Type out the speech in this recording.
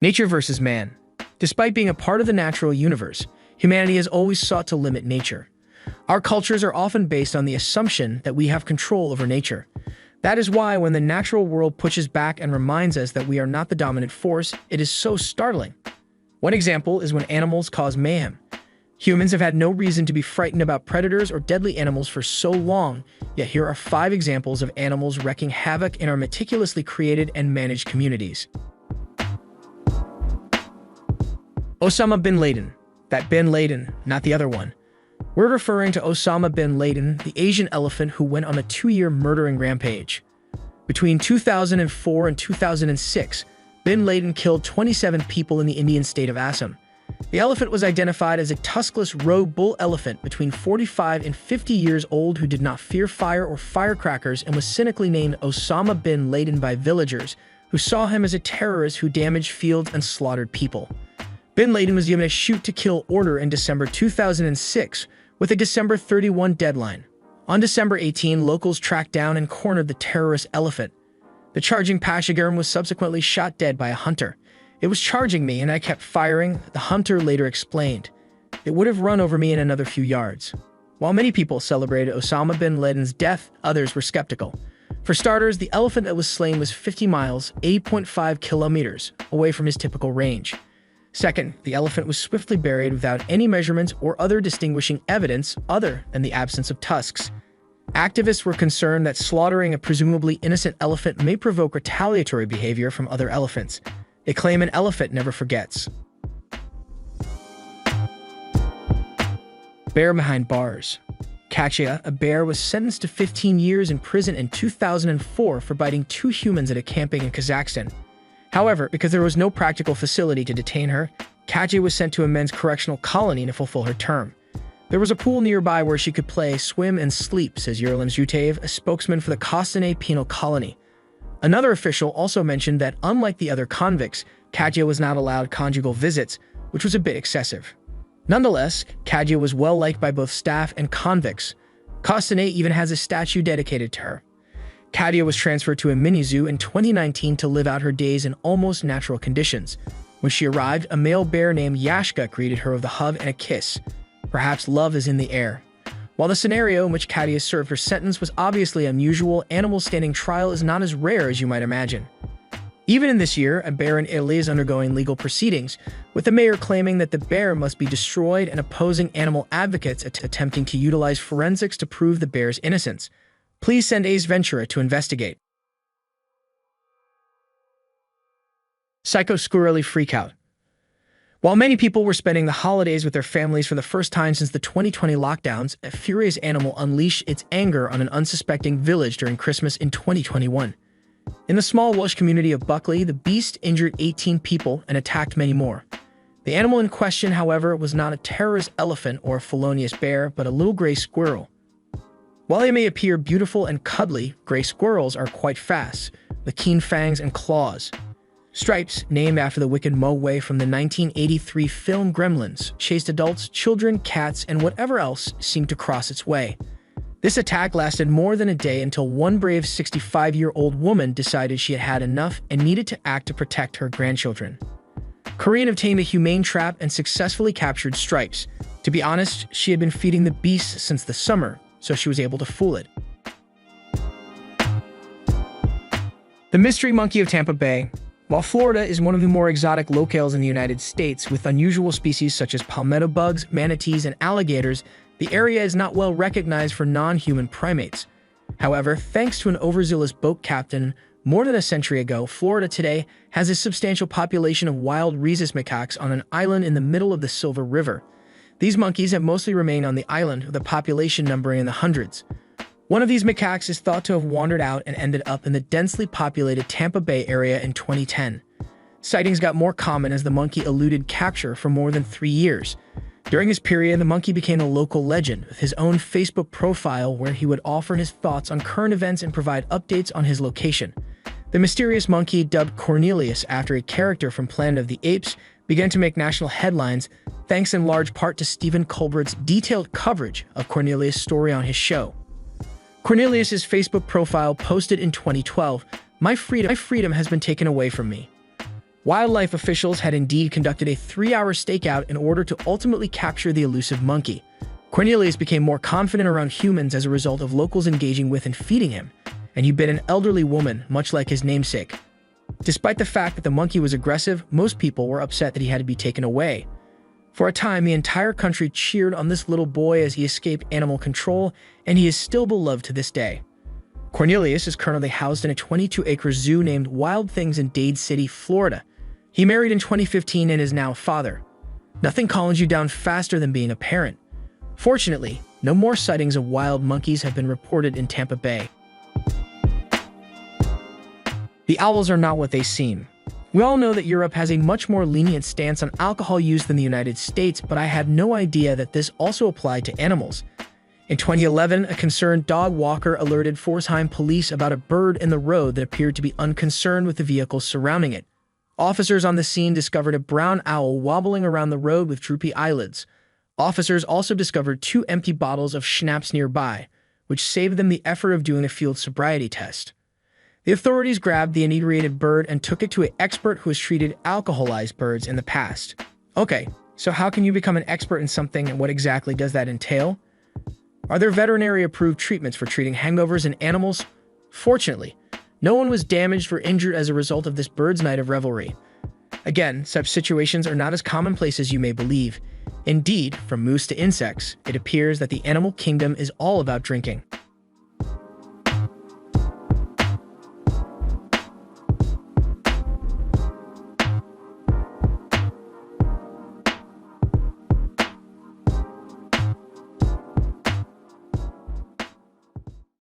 Nature versus man. Despite being a part of the natural universe, humanity has always sought to limit nature. Our cultures are often based on the assumption that we have control over nature. That is why when the natural world pushes back and reminds us that we are not the dominant force, it is so startling. One example is when animals cause mayhem. Humans have had no reason to be frightened about predators or deadly animals for so long, yet here are 5 examples of animals wreaking havoc in our meticulously created and managed communities. Osama Bin Laden. That Bin Laden, not the other one. We're referring to Osama Bin Laden, the Asian elephant who went on a 2-year murdering rampage. Between 2004 and 2006, Bin Laden killed 27 people in the Indian state of Assam. The elephant was identified as a tuskless rogue bull elephant between 45 and 50 years old who did not fear fire or firecrackers and was cynically named Osama Bin Laden by villagers who saw him as a terrorist who damaged fields and slaughtered people. Bin Laden was given a shoot-to-kill order in December 2006 with a December 31 deadline. On December 18, locals tracked down and cornered the terrorist elephant. The charging Pashagarm was subsequently shot dead by a hunter. "It was charging me and I kept firing," the hunter later explained. "It would have run over me in another few yards." While many people celebrated Osama bin Laden's death, others were skeptical. For starters, the elephant that was slain was 50 miles, 8.5 kilometers, away from his typical range. Second, the elephant was swiftly buried without any measurements or other distinguishing evidence other than the absence of tusks. Activists were concerned that slaughtering a presumably innocent elephant may provoke retaliatory behavior from other elephants. They claim an elephant never forgets. Bear behind bars. Katya, a bear, was sentenced to 15 years in prison in 2004 for biting 2 humans at a camping in Kazakhstan. However, because there was no practical facility to detain her, Katya was sent to a men's correctional colony to fulfill her term. There was a pool nearby where she could play, swim, and sleep, says Yerlim Zutev, a spokesman for the Kostanay Penal Colony. Another official also mentioned that, unlike the other convicts, Katya was not allowed conjugal visits, which was a bit excessive. Nonetheless, Katya was well liked by both staff and convicts. Kostanay even has a statue dedicated to her. Katya was transferred to a mini-zoo in 2019 to live out her days in almost natural conditions. When she arrived, a male bear named Yashka greeted her with a hug and a kiss. Perhaps love is in the air. While the scenario in which Katya served her sentence was obviously unusual, animal standing trial is not as rare as you might imagine. Even in this year, a bear in Italy is undergoing legal proceedings, with the mayor claiming that the bear must be destroyed and opposing animal advocates attempting to utilize forensics to prove the bear's innocence. Please send Ace Ventura to investigate. Psycho Squirrelly Freakout. While many people were spending the holidays with their families for the first time since the 2020 lockdowns, a furious animal unleashed its anger on an unsuspecting village during Christmas in 2021. In the small Welsh community of Buckley, the beast injured 18 people and attacked many more. The animal in question, however, was not a terrorist elephant or a felonious bear, but a little gray squirrel. While they may appear beautiful and cuddly, gray squirrels are quite fast, with keen fangs and claws. Stripes, named after the wicked Mogwai from the 1983 film Gremlins, chased adults, children, cats, and whatever else seemed to cross its way. This attack lasted more than a day until one brave 65-year-old woman decided she had had enough and needed to act to protect her grandchildren. Korean obtained a humane trap and successfully captured Stripes. To be honest, she had been feeding the beast since the summer, so she was able to fool it. The mystery monkey of Tampa Bay. While Florida is one of the more exotic locales in the United States, with unusual species such as palmetto bugs, manatees, and alligators, the area is not well recognized for non-human primates. However, thanks to an overzealous boat captain more than a century ago, Florida today has a substantial population of wild rhesus macaques on an island in the middle of the Silver River. These monkeys have mostly remained on the island, with a population numbering in the hundreds. One of these macaques is thought to have wandered out and ended up in the densely populated Tampa Bay area in 2010. Sightings got more common as the monkey eluded capture for more than 3 years. During this period, the monkey became a local legend, with his own Facebook profile where he would offer his thoughts on current events and provide updates on his location. The mysterious monkey, dubbed Cornelius after a character from Planet of the Apes, began to make national headlines, thanks in large part to Stephen Colbert's detailed coverage of Cornelius' story on his show. Cornelius' Facebook profile posted in 2012, My freedom has been taken away from me." Wildlife officials had indeed conducted a 3-hour stakeout in order to ultimately capture the elusive monkey. Cornelius became more confident around humans as a result of locals engaging with and feeding him, and he bit an elderly woman, much like his namesake. Despite the fact that the monkey was aggressive, most people were upset that he had to be taken away. For a time, the entire country cheered on this little boy as he escaped animal control, and he is still beloved to this day. Cornelius is currently housed in a 22-acre zoo named Wild Things in Dade City, Florida. He married in 2015 and is now a father. Nothing calms you down faster than being a parent. Fortunately, no more sightings of wild monkeys have been reported in Tampa Bay. The owls are not what they seem. We all know that Europe has a much more lenient stance on alcohol use than the United States, but I had no idea that this also applied to animals. In 2011, a concerned dog walker alerted Pforzheim police about a bird in the road that appeared to be unconcerned with the vehicles surrounding it. Officers on the scene discovered a brown owl wobbling around the road with droopy eyelids. Officers also discovered 2 empty bottles of schnapps nearby, which saved them the effort of doing a field sobriety test. The authorities grabbed the inebriated bird and took it to an expert who has treated alcoholized birds in the past. Okay, so how can you become an expert in something, and what exactly does that entail? Are there veterinary-approved treatments for treating hangovers in animals? Fortunately, no one was damaged or injured as a result of this bird's night of revelry. Again, such situations are not as commonplace as you may believe. Indeed, from moose to insects, it appears that the animal kingdom is all about drinking.